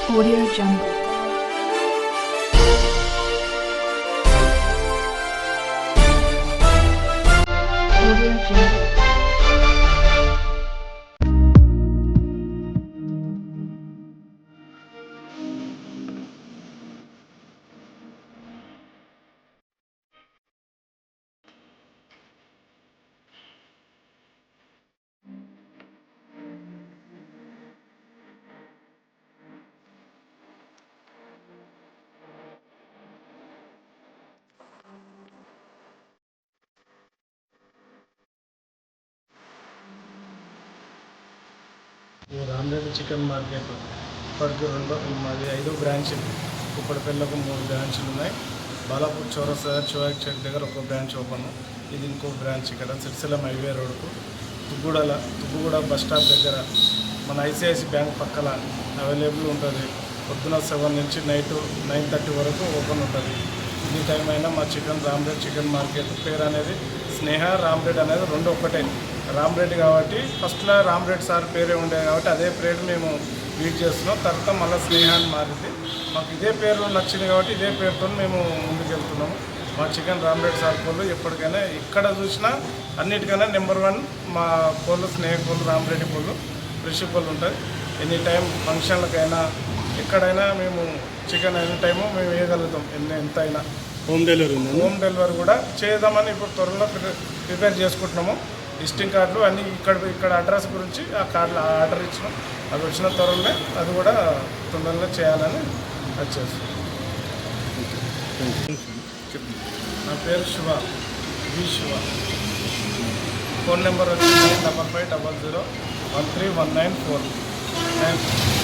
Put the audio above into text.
Audio Jungle. Audio Jungle. Rama Reddy chicken market ఇప్పటికి మాది 5వ బ్రాంచ్. కుప్పడపల్లికి 3 బ్రాంచ్లు ఉన్నాయి. బాలాపూర్ చౌరస్తా చివాక్ చెక్ దగ్గర ఒక బ్రాంచ్ ఓపెన్. ఇది ఇంకో బ్రాంచ్ ఇక్కడ సిరిసిల్ల హైవే రోడ్కు తుబ్బుగూడ బస్ స్టాప్ దగ్గర మన ఐసిఐసి బ్యాంక్ పక్కన అవైలబుల్ ఉంటుంది. పొద్దున 7 నుంచి నైట్ 9:30 వరకు ఓపెన్ ఉంటుంది. ఎనీ టైం అయినా మా రామరెడ్డి చికెన్ మార్కెట్ పేరు అనేది స్నేహ రామరెడ్డి అనేది 2 ఒకటే. రామరెడ్డి కాబట్టి ఫస్ట్లో రామరెడ్డి సార్ పేరే ఉండేది కాబట్టి అదే పేరు మేము యూజ్ చేస్తున్నాం. తర్వాత మళ్ళీ స్నేహ అని మారింది. మాకు ఇదే పేరు నచ్చింది కాబట్టి ఇదే పేరుతో మేము ముందుకెళ్తున్నాము. మా రామరెడ్డి సార్ కోళ్ళు ఎప్పటికైనా ఎక్కడ చూసినా అన్నిటికైనా నెంబర్ 1 మా కోళ్ళు స్నేహ కోళ్ళు రామరెడ్డి కోళ్ళు ఫ్రెష్ కోళ్ళు ఉంటుంది. ఎనీ టైం ఫంక్షన్లకైనా ఎక్కడైనా మేము చికెన్ ఎనీ టైము మేము వేయగలుగుతాం. ఎంత అయినా హోమ్ డెలివరీ కూడా చేద్దామని ఇప్పుడు త్వరలో ప్రిపేర్ చేసుకుంటున్నాము. విజిటింగ్ కార్డులు అన్నీ ఇక్కడ అడ్రస్ గురించి ఆ కార్డులు ఆర్డర్ ఇచ్చినాం. అది వచ్చిన త్వరలోనే అది కూడా తొందరగా చేయాలని వచ్చేస్తాం. నా పేరు శివ, శివ. ఫోన్ నెంబర్ వచ్చి 9550 131949.